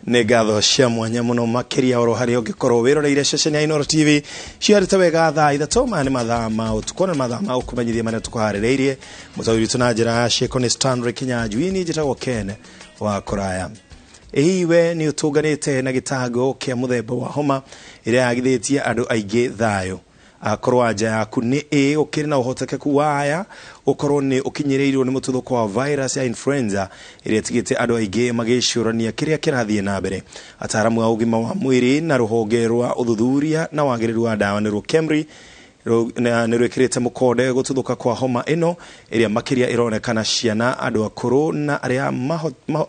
Negatho cia mwanya muno makiria oro hari ongikorwo wiroreire ceceni ya Inooro TV ciarite wega thaa ithatũ ma nĩ mathaa ma ũtukũ na mathaa ma ũkũmenyithia marĩa tũkũharĩrĩirie mũtawiri tuna njĩra ciĩko nĩ Stanley Kinyanjui ni njĩtagwo Ken wa Kũraya. Iwe ni ũtũnganĩte na gĩtango kĩa mũthemba wa homa ĩrĩa yagithĩtie andũ aingĩ thayũ. Akorwo anja yaku nĩ ũkĩrĩ na ũhotekeku waya ũkorwo nĩ ũkinyĩrĩirwo nĩ mũtuthũko wa virus ya influenza ĩrĩa ĩtigĩte andũ aingĩ magĩcũrania kĩrĩa kĩrathiĩ na mbere. Ataaramu a ũgima wa mwĩrĩ na rũhonge rwa ũthuthuria na wagĩrĩru wa ndawa nĩruo KEMRI nĩ rwĩkĩrĩte mũkonde gũtuthũka kwa homa ĩno ĩrĩa makĩria ĩronekana ciana, andũ akũrũ na arĩa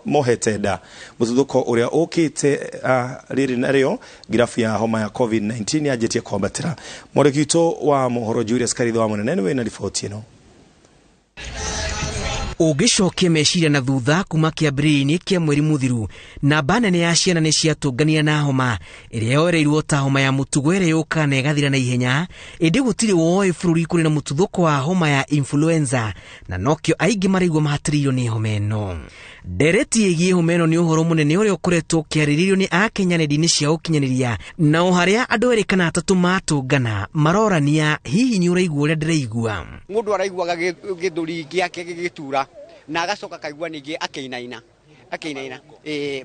mohete nda. Mũtuthũko ũrĩa ũkĩte rĩrĩ narĩo ngirabu ya homa ya COVID-19 yanjĩtie kwambatĩra. Mwandĩki wa mohoro Julius Karitho wa Mũnene nĩwe na riboti ĩno. Ũgĩcokia meciria na thutha kuma kĩambĩrĩria-inĩ kĩa mweri mũthiru, namba nene ya ciana nĩ ciatũngania na homa ĩrĩa yoereirwo ta homa ya mũtugo ĩrĩa yũkaga na ĩgathira na ihenya. Ĩndĩ gũtirĩ woĩ bũrũri kũrĩ na mũtuthũko wa homa ya influenza, na nokĩo aingĩ maraigua mahatĩrĩirio nĩ homa ĩno. Ndereti ĩgiĩ homa ĩno nĩ ũhoro mũnene ũrĩa ũkoretwo ũkĩarĩrĩrio nĩ Akenya nenda-inĩ cia ũkinyanĩria, na o harĩa andũ erĩ kana atatũ matũngana marorania hihi nĩ ũraigua ũrĩa ndĩraigua. Mũndũ araiguaga gĩthũri gĩake gĩgĩtura na agacoka kaigua ningĩ akĩinaina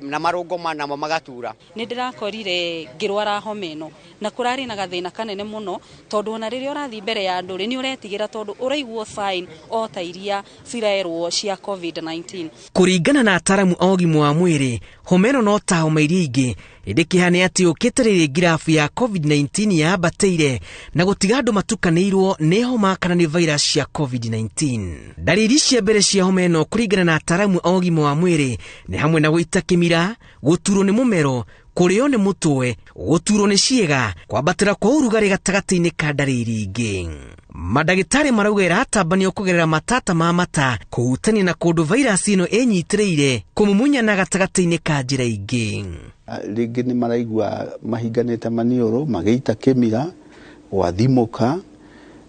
na marũngo manamo magatura. Nĩ ndĩrakorire ngĩrwara homa ĩno na kũrarĩ na gathĩna kanene mũno, tondũ ona rĩrĩa ũrathiĩ mbere ya andũ nĩ ũretigĩra tondũ ũraiguo sign o ta iria cirerwo cia COVID-19. Kũringana na ataaramu a ũgima wa mwĩrĩ, homa ĩno no ta homa iria ingĩ, ĩndĩ kĩhane atĩ ũkĩte rĩrĩ ngirabu ya COVID-19 yambatĩire na gũtiga andũ matukanĩirwo nĩ homa kana nĩ virus cia COVID-19. Ndariri cia mbere cia homa ĩno kũringana na ataaramu a ũgima wa mwĩrĩ nĩ hamwe na gũita kĩmira, gũturwo nĩ mũmero, kũrĩo nĩ mũtwe, gũturwo nĩ ciĩga, kwambatĩra kwa ũrugarĩ gatagatĩ-inĩ ka ndariri ingĩ. Mandagĩtarĩ marauga ĩratambanio kũgerera matata ma mata, kũhutania na kũndũ virus ĩno ĩnyitĩrĩire, kũmumunyana gatagatĩ-inĩ ka njĩra ingĩ. Rĩngĩ nĩ maraigua mahinganĩte maniũrũ, magĩita kĩmira, gwathimũka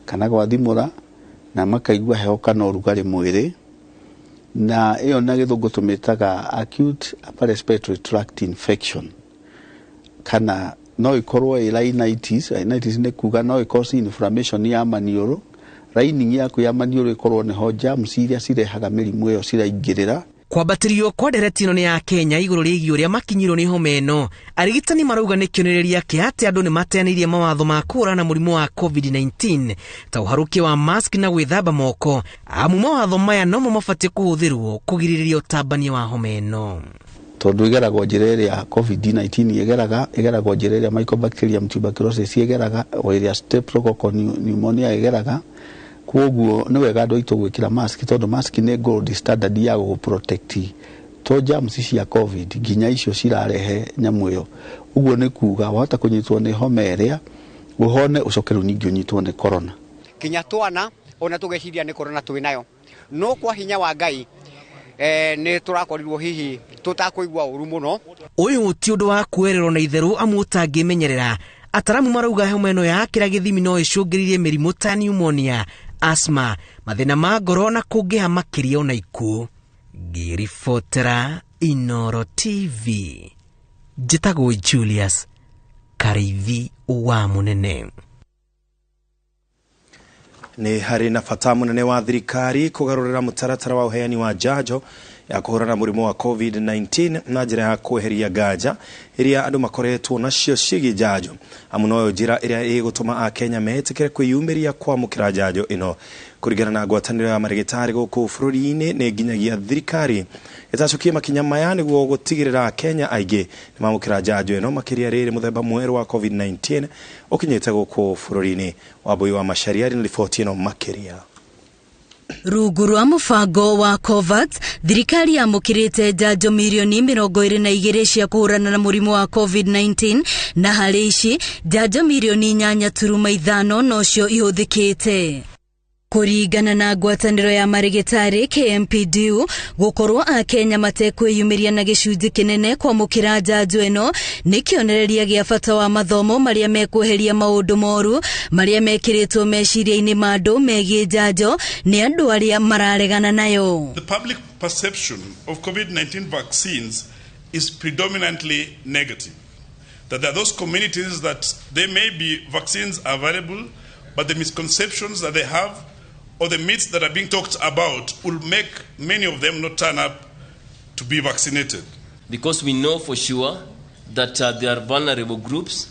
kana gwathimũra, na makaigua heho kana ũrugarĩ mwĩrĩ. Na ĩyo na gĩthũngũ tũmĩtaga acute upper respiratory tract infection, kana no ikorwo rhinitis. Rhinitis nĩ kuga no ĩkorwo inflammation ya maniũrũ, lining yaku ya maniũrũ ĩkorwo nĩho germs iria cirehaga mĩrimũ ĩyo ciraingĩrĩra. Kwambatĩrio kwa ndereti ĩno nĩ ya Kenya igũrũ rĩgiĩ ũrĩa makinyirwo nĩ homa ĩno, arigitani marauga nĩ kĩonereria kĩa atĩ andũ nĩ mateanĩirie mawatho ma kũhũrana na mũrimũ wa COVID-19 ta ũharũkia wa mask na gwĩthamba moko. Amu mawatho maya nomo mabatiĩ kũhũthĩrwo kũgirĩrĩria ũtambania wa homa ĩno. Tondũ ĩgeragwo njĩra ĩrĩa COVID-19 ĩgeragwo njĩra ĩrĩa Mycobacterium tuberculosis ĩgeraga, o ĩrĩa Streptococcus pneumonia ĩgeraga. Kwoguo nĩ wega andũ aitũ gwĩkĩra mask, tondũ mask nĩ gold standard ya gũprotect to germs cia COVID nginya icio cirarehe nyamũ ĩyo. Ũguo nĩ kuga wahota kũnyitwo nĩ homa ĩrĩa ũhone ũcokerwo ningĩ ũnyitwo nĩ corona. Kinya twana ona tũgeciria nĩ corona twĩnayo, no kwa hinya wa Ngai nĩ tũrakorirwo hihi tũtakũigua ũru mũno. Ũyũ ti ũndũ wa kuererwo na itherũ amu ũtangĩmenyerera. Ataramu marauga homa ĩno yakĩra gĩthimi no ĩcũngĩrĩrie mĩrimũ ta pneumonia, asthma, mathĩna ma ngoro na kũngĩha makĩria ona ikuũ. Ngĩribotera Inooro TV, njĩtagwo Julius Karitho wa Mũnene. Nĩ harĩ na bata mũnene wa thirikari kũgarũrĩra mũtaratara wa ũheani wa njanjo ya kũhũrana na mũrimũ wa COVID-19 na njĩra ya kweheria nganja ĩrĩa andũ makoretwo nacio ciĩgiĩ njanjo. Amu noyo njĩra ĩrĩa ĩgũtũma Akenya metĩkĩre kwĩyumĩria kwamũkĩra njanjo ĩno. Kũringana na ngwatanĩro ya marĩgĩtarĩ gũkũ bũrũri-inĩ, nĩ nginyagia thirikari ĩtacokie makinya maya nĩguo gũtigĩrĩra Akenya aingĩ nĩ mamũkĩra njanjo ĩno, makĩria rĩrĩ mũthemba mwerũ wa COVID-19 ũkinyĩte gũkũ bũrũri-inĩ. Wambui wa Macharia na riboti ĩno makĩria. Rungu rwa mũbango wa COVAX, thirikari yamũkĩrĩte njanjo milioni 22 cia kũhũrana na mũrimũ wa COVID-19, na harĩ ici njanjo milioni 8.5 nocio ihũthĩkĩte. Kũringana na ngwatanĩro ya marĩgĩtarĩ KMPDU, gũkorwo Akenya matekwĩyumĩria na gĩcunjĩ kĩnene kwamũkĩra njanjo ĩno nĩ kĩonereria gĩa bata wa mathomo marĩa mekweheria maũndũ moru marĩa mekĩrĩtwo meciria-inĩ ma andũ megiĩ njanjo nĩ andũ arĩa mararegana nayo. The public perception of COVID-19 vaccines is predominantly negative. That there are those communities that there may be vaccines available, but the misconceptions that they have or the myths that are being talked about will make many of them not turn up to be vaccinated. Because we know for sure that there are vulnerable groups,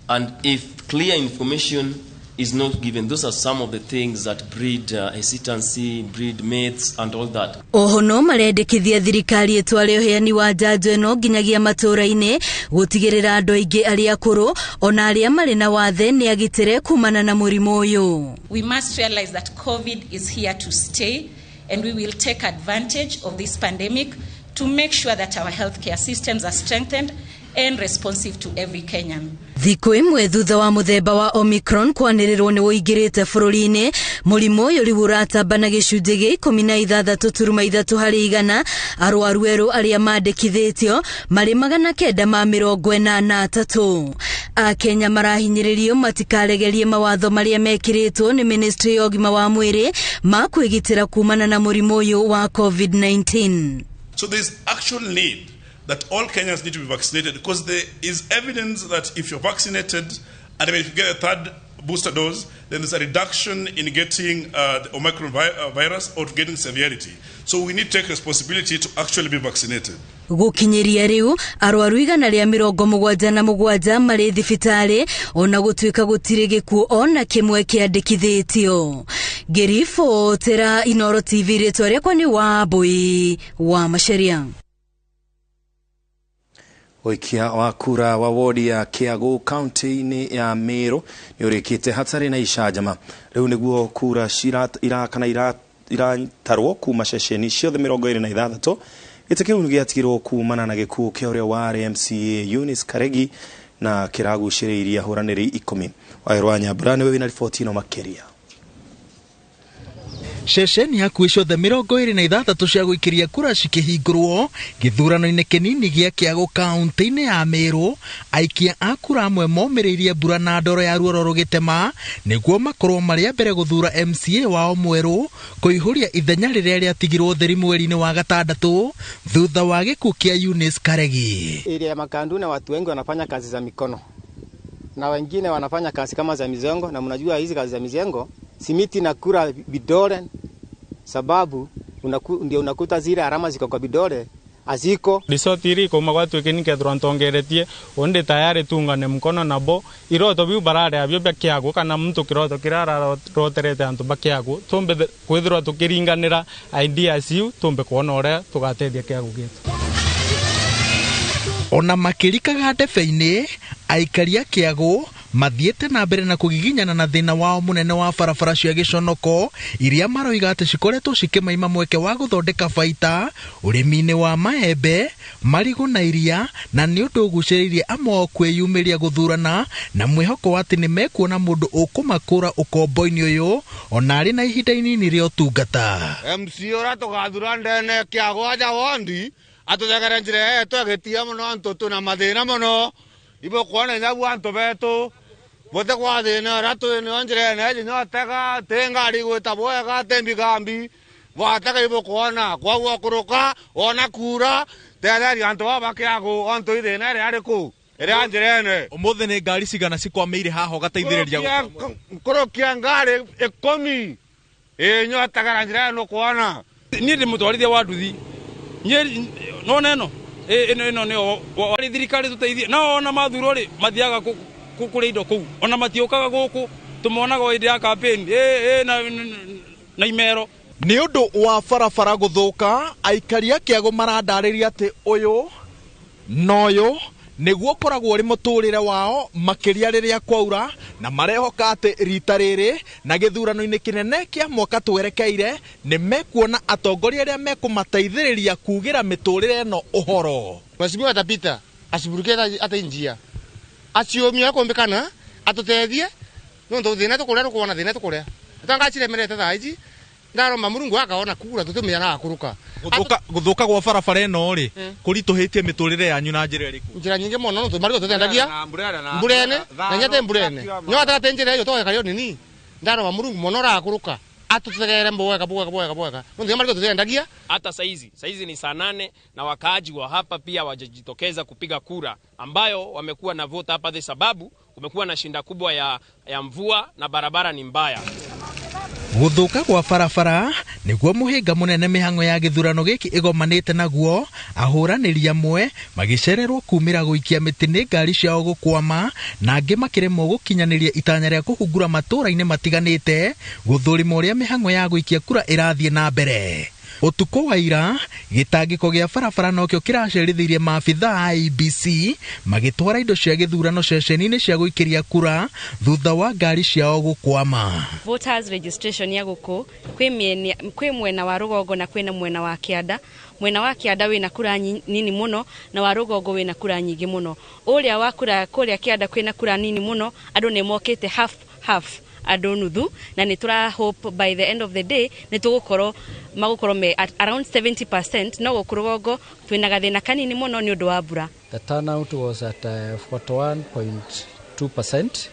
and if clear information is not given, those are some of the things that breed hesitancy, breed myths and all that. Oho no marendekithia thirikari etware uheani wa njanjo eno nginyagia matura-ini gutigirira andu aingi aria akuru ona aria mari na wathe ni agitire kumana na murimu uyu. We must realize that COVID is here to stay, and we will take advantage of this pandemic to make sure that our healthcare systems are strengthened and responsive to every Kenyan. Thiko imwe thutha wa muthemba wa Omicron kwanirirwo ni woingirite bururi-ini, murimu uyu riu uratamba na gicunji gia 16.3 hari igana, arwaru eru aria mandikithitio mari 983. Akenya marahinyiririo matikaregerie mawatho maria mekiritwo ni Ministry ya Ugima wa Mwiri ma kwigitira kumana na murimu uyu wa COVID-19. So there's actual need that all Kenyans need to be vaccinated, because there is evidence that if you're vaccinated and if you get a third booster dose, then there's a reduction in getting the Omicron virus or getting severity. So we need to take responsibility to actually be vaccinated. Gukinyiria riu arwaru 177 mari thibitari ona gutuika gutire gikuo ona kimwe kiandikithitio. Gerifo tera Inoro TV retore kwani wa Boi wa Masharia. Oikia wa kura wa wodi ya Kiagu county-ini ya Meru ni urikite hatari na icajama. Riu niguo kura iratarwo kuma ceceni ciothe 26 itikiu giatigirwo kumana na gikuo kia uria wari MCA Eunice Karegi na kiraguciriria huraniri 10. Wairwa Nyambura niwe wina riboti ino makeria. Ceceni hakuhĩ ciothe 26 cia gũikiria kura cikĩhingũrwo gĩthurano-inĩ kĩnini gĩa Kiagu kaunti-inĩ ya Meru. Aikia a kura amwe momĩrĩirie mbura na ndoro ya ruoro rũgĩtema nĩguo makorwo marĩa mbere gũthura MCA wao mwerũ kũihũria ithenya rĩrĩa rĩatigirwo theri mweri-inĩ wa gatandatũ thutha wa gĩkuũ kĩa Eunice Karegi. Area ya Makandu na watu wengi wanafanya kazi za mikono na wengine wanafanya kazi kama za mizengo, na mnajua hizi kazi za mizengo simiti na kura bidole, sababu ndio unakuta zile alama ziko kwa bidole aziko risotiri ko magwatu kinike turantongeretie onde tayari tungane mkono nabo iroto biu barare abyo byakiago kana mtu kiroto kirara roterete antu bakiago tumbe kwithirwa tukiringanira ideas iu tumbe kuona ore tugatethia kiago gitu. Ona makirikaga ndebe-inĩ aikaria Kiagu mathiĩte na mbere na kũgiginyana na thĩna wao mũnene wa barabara cia gĩconoko iria maroiga atĩ cikoretwo cikĩmaima mweke wa gũthondeka baita ũrĩmi-inĩ wa maembe, marigũ na iria, na nĩ ũndũ ũgucĩrĩirie amwe kwĩyumĩria gũthurana na mwĩhoko atĩ nĩ mekuona mũndũ ũkũmakũra ũkombo-inĩ ũyũ ona arĩ na ihinda inini rĩa ũtungata. MC ũrĩa tũgathura ndene Kiagu aja wondi atũthegere njĩra yetu agĩtia mũno antũ tũna mathĩna mũno ibo kuona nyabu antũ betu bote kwa thĩna ratũ nĩ njĩra ene nyotega tengari gwĩta bwega tembi gambi watega ibo kuona kwa kũrũka ona kura tetheri antũ baba Kiagu antũ ithĩna rĩa rĩkũ ĩrĩa njĩra ene. Ũmũthĩ nĩ ngari cigana cikwamĩire haha ũgateithĩrĩria kũrũkia ngari 10 nyotega njĩra eno kuona niĩ ndĩ mũtwarithia wa nduthi no neno ino nio wari thirikari tuteithie na ona mathuro ri mathiaga kuri indo kuu ona matiukaga guku tumonaga hĩndĩ ya campaign na Imero. Nĩ ũndũ wa barabara gũthũka aikaria Kiagu marandarĩria atĩ ũyũ noyũ nĩguo koragwo ũrĩ mũtũrĩre wao makĩria rĩrĩa kwaura, na marehoka atĩ rita rĩrĩ na gĩthurano-inĩ kĩnene kĩa mwaka twerekeire nĩ mekuona atongoria arĩa mekũmateithĩrĩria kugĩra mĩtũrĩre ĩno ũhoro. Mheshimiwa atapita asiburuke hata njia aciomia kumbikana atutethie no thina tukuria tukuona thina tukuria tangachire merete thaici ndaroma Murungu akaona kura tutumia na akuruka guthuka gwa barabara ĩno ri kurituhitie mĩtũrĩre yanyu na njĩra ĩrĩkũ? Njĩra nyingĩ mũno no tumariko tutendagia mburene na nyate mburene nyo atagate njĩra iyo toka kario nini ndaroma Murungu mũno ra akuruka atutegere mbweka ndio mariko tuzendagia. Hata saizi ni saa 8 na wakaaji wa hapa pia wajajitokeza kupiga kura, ambayo wamekuwa na vote hapa kwa sababu kumekuwa na shinda kubwa ya mvua na barabara ni mbaya. Guthuka kwa barabara niguo muhinga munene mihango ya githurano giki igomanite naguo, ahuraniri amwe magicererwo kumira guikia miti ni ngari ciao gukwama na angi makiremwo gukinyaniria itanya ria kuhungura matura-ini matiganite guthurima uria mihango ya guikia kura irathie na mbere. Utuko wa ira gitangiko gia barabara nokio kiracerithirie maabitha IEBC magitwara indo cia githurano ceceni-ini cia guikiria kura thutha wa ngari ciao gukwama. Voters registration ya guku kwi mwena wa rugongo na kwina mwena wa kianda. Mwena wa kianda wina kura nini muno na wa rugongo wina kura nyingi muno. Uria wa kura kuria kianda kwina kura nini muno, andu ni mokite half andu nuthu, na ni tura hope by the end of the day ni tugukoro magukoro me at around 70%, no gukurugongo twina gathina kanini muno ni undu wa mbura. The turnout was at 41.2%.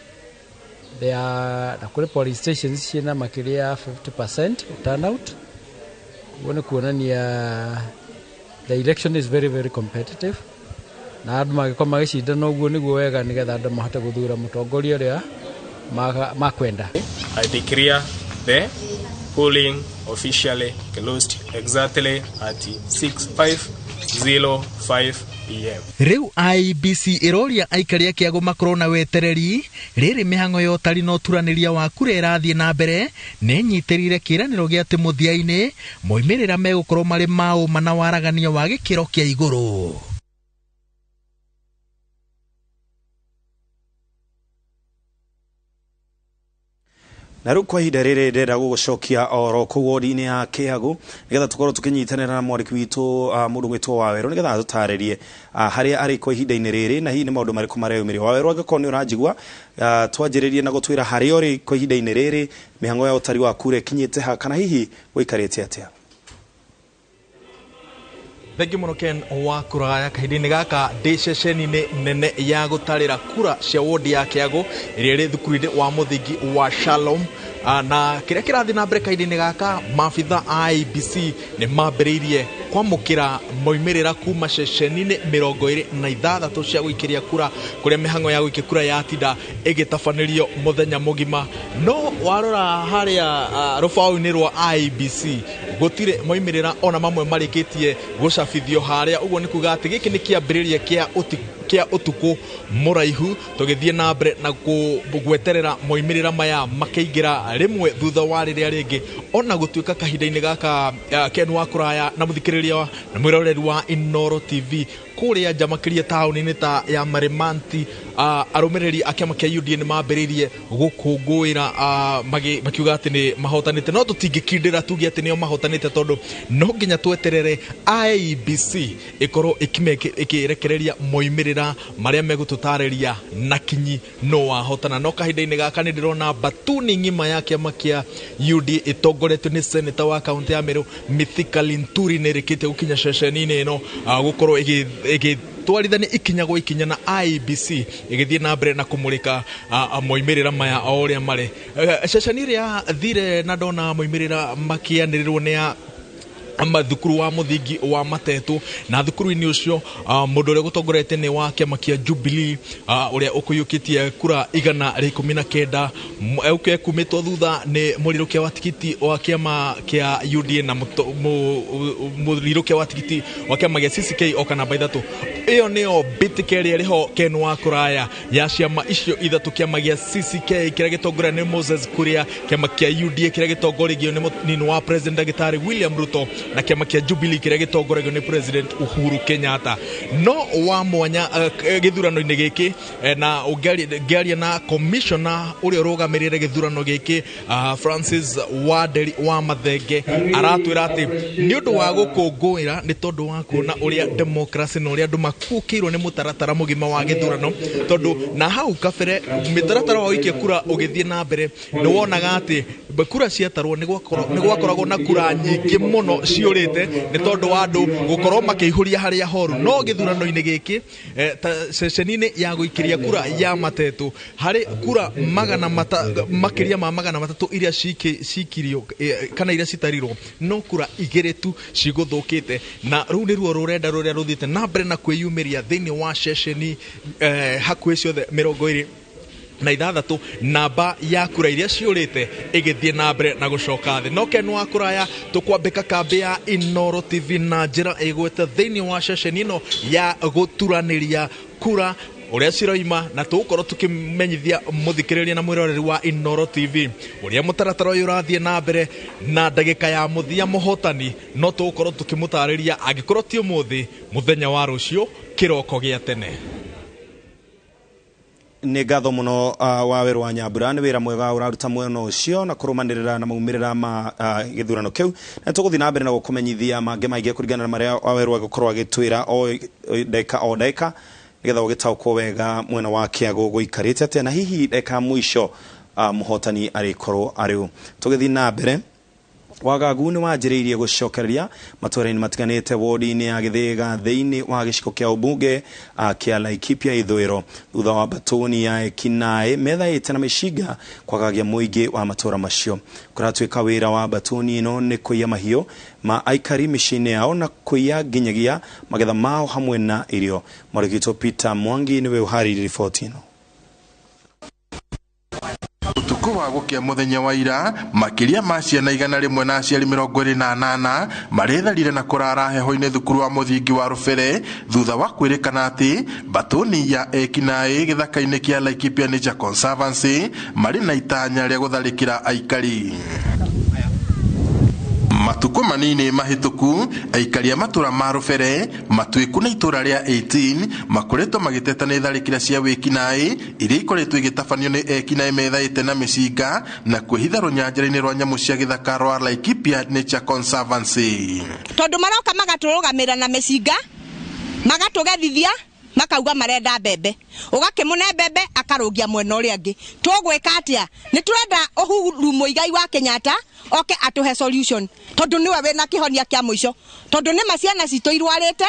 There are nakule police stations china makiria 50% turnout. Wone kuonania the election is very very competitive. Na andu magikoma gicida no guo niguo wega nigetha andu mahote guthura mutongoria uria makwenda. I declare the polling officially closed exactly at 6:05 PM. Riu IEBC iroria aikaria kiago makorwo na wetereri riri mihango yo tari no turaniria wa kura irathie na mbere ne nyitirire kiraniro gia ati muthiaini moimirira megukorwo mari mao mana waragania wa gikiro kia iguru. Na rĩu kwa ihinda rĩrĩ ndĩrenda gũgũcokia oro kũu wodi-inĩ ya Kiagu nĩgetha tũkorwo tũkĩnyitanĩra na mwandĩki witũ mũndũ gwĩtwo Waweru nĩgetha atũtarĩrie harĩa arĩ kwa ihinda-inĩ rĩrĩ na hihi nĩ maũndũ marĩkũ mareyumĩria. Waweru angĩkorwo nĩ ũranjigua twanjĩrĩrie na gũtwĩra harĩa ũrĩ kwa ihinda-inĩ rĩrĩ, mĩhango ya ũtari wa kura ĩkinyĩte ha kana hihi gũikarĩte atĩa? Thengi muno Ken wa kuraya kahinda-inĩ gaka ndĩ ceceni-inĩ nene ya gutarĩra kura cia wodi ya Kiagu ĩrĩa ĩrĩ thukuru-inĩ wa mũthingi wa Shalom. Na kĩrĩa kĩrathiĩ na mbere kahinda-inĩ gaka, maabitha IEBC nĩ mambĩrĩirie kwamũkĩra moimĩrĩra kuma ceceni-inĩ 26 cia gũikĩria kura kũrĩa mĩhango ya gũikia kura yatinda ĩgĩtabanĩrio mũthenya mũgima. No warora harĩa rũbaũ-inĩ rwa IEBC gũtirĩ moimĩrĩra ona mamwe marĩkĩtie gũcabithio harĩa. Ũguo nĩ kuga atĩ gĩkĩ nĩ kĩambĩrĩria kia utuku muraihu tugithie na mbere na gweterera moimĩrĩra maya makĩingĩra rimwe thutha wa rĩrĩa rĩngĩ. Ona gũtuĩka kahinda-inĩ gaka Ken wa kuraya na mũthikĩrĩria na mwĩroreri wa Inooro TV kũrĩa nja makĩria taũni-inĩ ta ya Marimanti, arũmĩrĩri a kĩama kĩa UDA nĩ mambĩrĩirie gũkũngũĩra makiuga atĩ nĩ mahotanĩte. No tũtingĩkindĩra tuge atĩ nĩo mahotanĩte tondũ no nginya tweterere IEBC ĩkorwo ĩkĩrekereria moimĩrĩra marĩa megũtũtarĩria na kinyi no wahotana. No kahinda-inĩ gaka nĩ ndĩrona batuni ng'ima ya kĩama kĩa UDA ĩtongoretio nĩ seneta wa kaunti ya Meru Mithika Linturi nĩ ĩrĩkĩte gũkinya ceceni-inĩ ĩno gũkorwo twarithania ikinya gwa ikinya na IEBC igithie na mbere na kumurika moimĩrĩra maya o ũrĩa marĩ. Ceceni ĩrĩa thire na ndona moimĩrĩra makianĩrĩrwo nĩ ya thukuru wa mũthingi wa Matetu, na thukuru-inĩ ũcio mũndũ ũrĩa gũtongorete nĩ wa kĩama kĩa Jubilee ũrĩa ũkũiyũkĩtie kura 119 kumĩtwo thutha nĩ mũrirũkia wa tikiti wa kĩama kĩa UDA na mũrirũkia wa tikiti wa kĩama gĩa CCK oka namba 3. Ĩyo nĩyo mbĩtĩka ĩrĩa ĩrĩho Ken wa kuraya ya ciama icio ithatũ, kĩama gĩa CCK kĩrĩa gĩtongoria nĩ Moses Kuria, kĩama kĩa UDA kĩrĩa gĩtongoragio nĩ mũnini wa President Ndagĩtarĩ William Ruto na kĩama kĩa Jubilee kĩrĩa gĩtongoragio nĩ President Uhuru Kenyatta. No wa mwanya gĩthurano-inĩ gĩkĩ na ũngĩaria na commissioner ũrĩa ũrũgamĩrĩire gĩthurano gĩkĩ Francis Waderi wa Mathenge aratwĩra atĩ nĩ ũndũ wa gũkũngũĩra nĩ tondũ wa kuona ũrĩa democracy na ũrĩa andũ makũkĩirwo nĩ mũtaratara mũgima wa gĩthurano, tondũ na hau kabere mĩtaratara wa gũikia kura ũgĩthiĩ na mbere nĩ wonaga atĩ kura ciatarwo nĩ gwakoragwo na kura nyingĩ mũno ciurite ni tondu wa andu gukorwo makiihuria haria horu no githurano-ini giki ceceni-ini ya guikiria kura ya matetu hari kura makiria ma magana matatu iria cikirio kana iria citarirwo no kura igiri tu ciguthukite na riu niruo rurenda ruria ruthite na mbere na kwiyumiria thiini wa ceceni hakuhi ciothe 20 na ithathatu namba ya kura iria ciurite igithie na mbere na gucoka thi no kenu wa kuraya tukwambika kambi ya Inoro TV na njira igwete thiini wa ceceni ino ya guturaniria kura uria ciroima na tugukorwo tukimenyithia muthikiriria na mwiroreri wa Inoro TV uria mutaratara uyu urathie na mbere na ndagika ya muthia muhotani no tugukorwo tukimutariria angikorwo ti umuthi muthenya wa rucio kiroko gia tene. Nĩ ngatho mũno wa Weru wa Nyambura nĩ wĩra mwega ũraruta mwena ũcio na kũrũmanĩrĩra na maumĩrĩra ma gĩthurano kĩu na tũgũthiĩ na mbere na gũkũmenyithia mangĩ maingĩ kũringana na marĩa wa Weru agũkorwo agĩtwĩra o ndagĩka nĩgetha ũgĩtaũkwo wega mwena wa Kĩago gũikarĩte atĩa na hihi ndagĩka mũico mũhotani arĩkorwo arĩ tũgĩthiĩ na mbere. Wagagu nĩ wanjĩrĩirie gũcokereria matũra-inĩ matiganĩte wodi-inĩ ya Gĩthĩga thĩinĩ wa gĩcigo kĩa ũmbunge kĩa Laikipia ithũĩro thutha wa batoni ya ekinaĩ methaĩte na mĩcinga kwagagia mũingĩ wa matũra macio. Kũratuĩka wĩra wa batoni ĩno nĩ kũiya mahiũ ma aikari mĩciĩ-inĩ yao na kũiya nginyagia magetha mao hamwe na irio. Mwarĩkitwo Peter Mwangi nĩwe ũharĩirie riboti ĩno. Utuku wa gukia muthenya wa ira makiria ma ciana 100 na aciari 28 maretharire na kurara heho-ini thukuru wa muthingi wa Rubere thutha wa kwirikana ati batoni ya ekinaĩ gĩthaka-inĩ kĩa Laikipia Nature Conservancy marĩ na itanya rĩa gũtharĩkĩra aikari. Matuko manini mahituku aikaria matura ma Rubere matuiku na itura ria 18 makoretwo magiteta nĩ tharĩkĩra cia wĩkinaĩ iria ikoretwo igĩtabanio nĩ ekinaĩ methaĩte na mĩcinga na kwĩhitha rũnyanjara-inĩ rwa nyamũ cia gĩthaka rwa Laikipia Nature Conservancy. Tondu maroka magatũrũgamĩra na mĩcinga magatũgethithia makauga marenda mbembe ugakimune mbembe akarũgia mwena ũrĩa angĩ tũgwĩka atĩa nĩ tũrenda Uhuru Muigai wa Kenyatta oke atuhe solution tondu niwe wena kihonia kĩa mũico tondu nĩ maciana citũ irwarĩte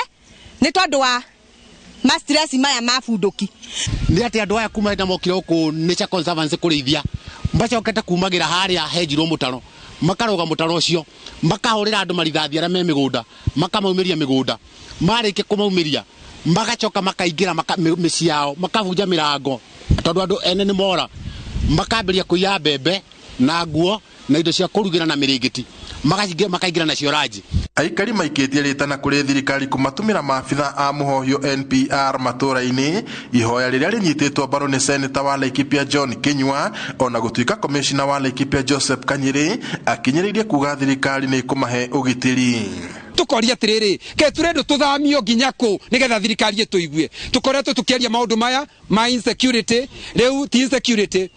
nĩ tondu wa ma stress maya mabunduki nĩ atĩ andũ aya kuma hĩndĩ mokire gũkũ Nature Conservancy kũrĩithia mbacokete kumagĩra harĩa henjirwo mũtaro makaroga mũtaro ũcio makahũrĩra andũ marithathi arĩa me mĩgũnda makamaumĩria mĩgũnda marĩkia kũmaumĩria magacoka makaingĩra mĩciĩ yao makabunja mĩrango tondu andũ ene nĩ mora makambĩria kũiya mbembe na nguo na indo cia kũrugĩra na mĩrĩngĩti makaingĩra nacio ranji. Aikari maikĩtie rĩtana kũrĩ thirikari kũmatũmĩra maabitha a mũhohio NPR matũra-inĩ ihoya rĩrĩa rĩnyitĩtwo mbaru nĩ seneta wa Laikipia John Kinyua ona gũtuĩka komishina wa Laikipia Joseph Kanyĩrĩ akinyĩrĩirie kuga thirikari nĩ ĩkũmahe ũgitĩri. Tukoria atiriri ke turendo tuthamio nginya ku nigetha thirikari ituigue tukoretwo tukiaria maundu maya ma insecurity riu ti insecurity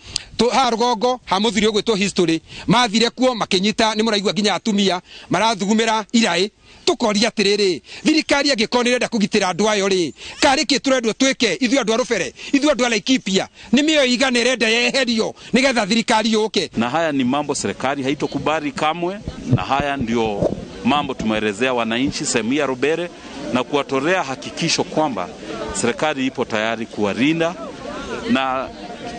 ha rugongo ha muthiri ogwitwo history mathire kuo makinyita ni muraigua nginya atumia marathugumira irai tukoria atiriri thirikari angĩkorwo nĩrenda kũgitĩra andũ ayo ri karĩkĩ turendwo twĩke ithuĩ andũ a Rubere ithuĩ andũ a Laikipia nĩ mĩoyo igana ĩrenda yeherio nigetha thirikari yũke. Na haya ni mambo serikali haitokubali kamwe, na haya ndio mambo tumeelezea wananchi sehemu ya Rubere na kuwatolea hakikisho kwamba serikali ipo tayari kuwalinda na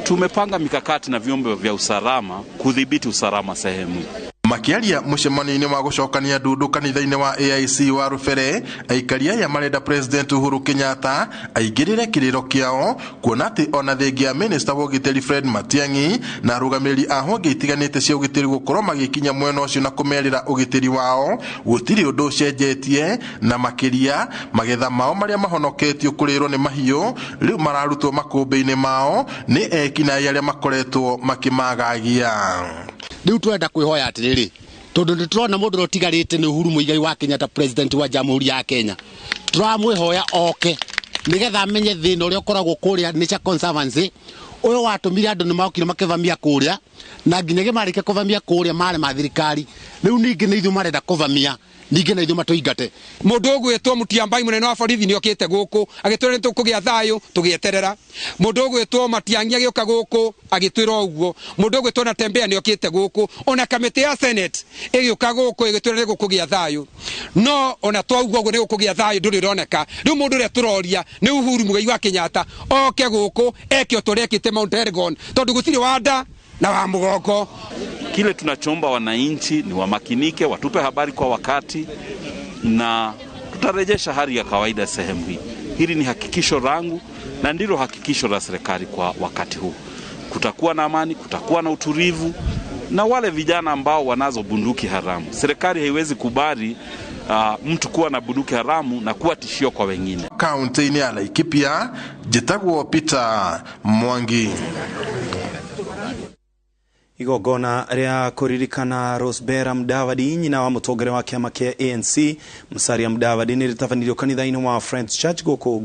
tumepanga mikakati na vyombo vya usalama kudhibiti usalama sehemu. Makiaria mũcemanio-inĩ wa gũcokania ndundu kanitha-inĩ wa AIC wa Rubere aikaria ya marenda President Uhuru Kenyatta aingĩrĩre kĩrĩro kĩao kuona atĩ ona thengia Minister wa ũgitĩri Fred Matiang'i na arũgamĩrĩri a honge itiganĩte cia ũgitĩri gũkorwo magĩkinya mwena ũcio na kũmerĩra ũgitĩri wao gũtirĩ ũndũ ũcenjetie na makĩria magetha mao marĩa mahonoketio kũrĩrwo nĩ mahiũ rĩu mararutwo makũmbĩ-inĩ mao nĩ ekinaĩ arĩa makoretwo makĩmagagia. Riu turenda kwihoya atiriri tondu nditurona mundu rotigarite ni Uhuru Muigai wa Kenyatta president wa Jamhuri ya Kenya turamwihoya oke nigetha amenye thina uria ukoragwo kuria Nature Conservancy uyu watumire andu ni maokire makivamia kuria na nginyage marike kovamia kuria mare ma thirikari riu ningi ni ithu marenda kovamia ningi na ithu matoingate mundu gwitwo Mutiambai munene wa borithi ni okite guku agitwira ni tukugia thayu tugieterera mundu gwitwo Matiang'i agioka guku agitwira uguo mundu gwitwo Natembeya ni okite guku ona kamiti ya Senate igioka guku igitwira ni gukugia thayu no ona twauguo uguo ni gukugia thayu nduri roneka riu mundu ria turoria ni Uhuru Muigai wa Kenyatta oke guku ekio turekite Mount Elgon tondu gutiri wanda na wa mugongo. Kile tunachomba wananchi ni wamakinike, watupe habari kwa wakati na tutarejesha hali ya kawaida sehemu hii. Hili ni hakikisho langu na ndilo hakikisho la serikali kwa wakati huu. Kutakuwa na amani, kutakuwa na utulivu na wale vijana ambao wanazo bunduki haramu. Serikali haiwezi kubali mtu kuwa na bunduki haramu na kuwa tishio kwa wengine. Kaunti ya Laikipia, Jitagwo Peter Mwangi. Igogona ria kuririkana Rosbera Mudavadi nyina wa mutongere wa kiama kia ANC Musalia Mudavadi ni ritafanirio kanitha-ini wa Friends Church guku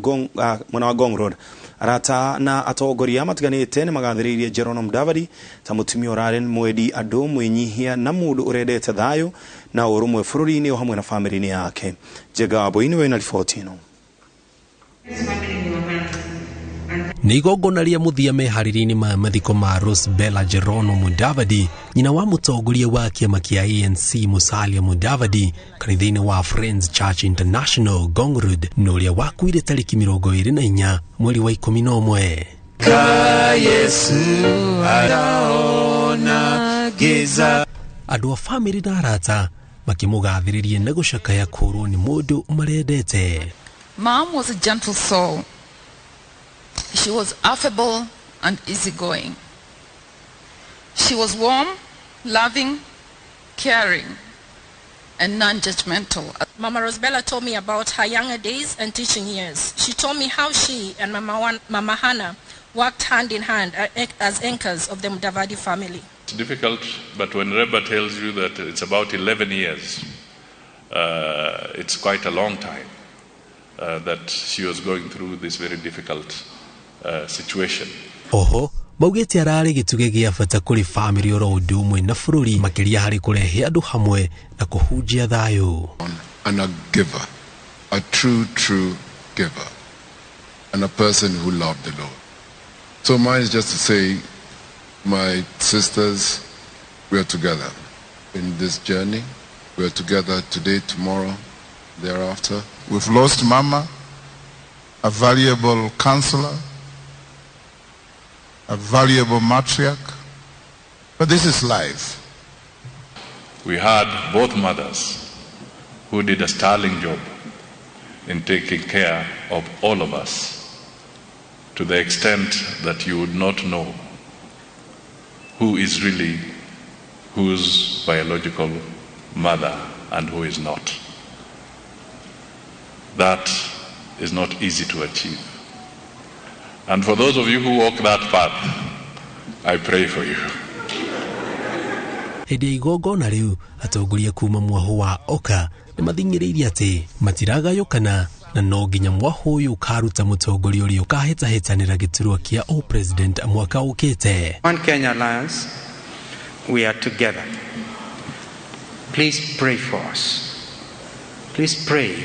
mwana wa Ngong Road. Arata na atongoria matiganite ni magathiririe Jerono Mudavadi ta mutumia urare mwedi andu mwinyihia na mundu urendete thayu na urumwe bururi-ini o hamwe na family-ini yake. Jega Boini we na ripoti ino. Ni igongona ria muthia mehariri-ini ma mathiko ma Rosbella Jerono Mudavadi nyina wa mutongoria wa kiama kia ANC Musalia Mudavadi kanitha-ini wa Friends Church International Ngong Road nuria wakuire tariki 24 mweri wa 11. Ka Yesu araona giza. Andu a family na arata makimugathiririe na gucakaya kuru ni mundu marendete. Mom was a gentle soul. She was affable and easygoing. She was warm, loving, caring, and non-judgmental. Mama Rosbella told me about her younger days and teaching years. She told me how she and Mama Hannah worked hand in hand as anchors of the Mudavadi family. It's difficult, but when Reba tells you that it's about 11 years, it's quite a long time that she was going through this very difficult situation. Oho, baugete arari gituge gia bata kuri family oro undu umwe na bururi makiria hari kurehe andu hamwe na kuhunjia thayu. And a giver, a true giver, and a person who loved the Lord. So mine is just to say, my sisters, we are together in this journey. We are together today, tomorrow, thereafter. We've lost Mama, a valuable counselor, a valuable matriarch, but this is life. We had both mothers who did a sterling job in taking care of all of us to the extent that you would not know who is really whose biological mother and who is not. That is not easy to achieve. And for those of you who walk that path, I pray for you. Hedi igongona riu atongoria kuma mwaho wa Oka ni mathingiririe ati matiragayukana na no nginya mwaho uyu ukaruta mutongoria uria ukahetahetanira giturwa kia o president mwaka ukite. One Kenya Alliance, we are together. Please pray for us. Please pray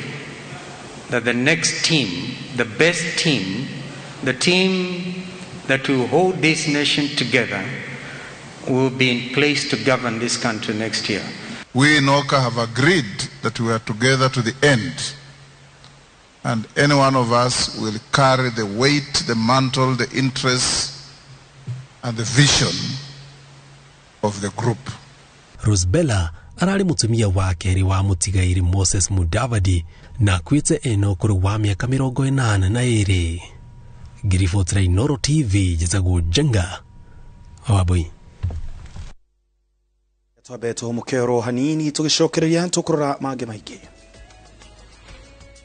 that the next team, the best team, the team that will hold this nation together will be in place to govern this country next year. We in Oka have agreed that we are together to the end. And any one of us will carry the weight, the mantle, the interests, and the vision of the group. Rosbella arari mutumia wa keri wa mutigairi Moses Mudavadi na kwite eno kuru wa miaka 82. Girifotrai Noro TV Jitagwo Jenga Waboi. Twabeto mukero hanini tugishokereria tukurora mage maige.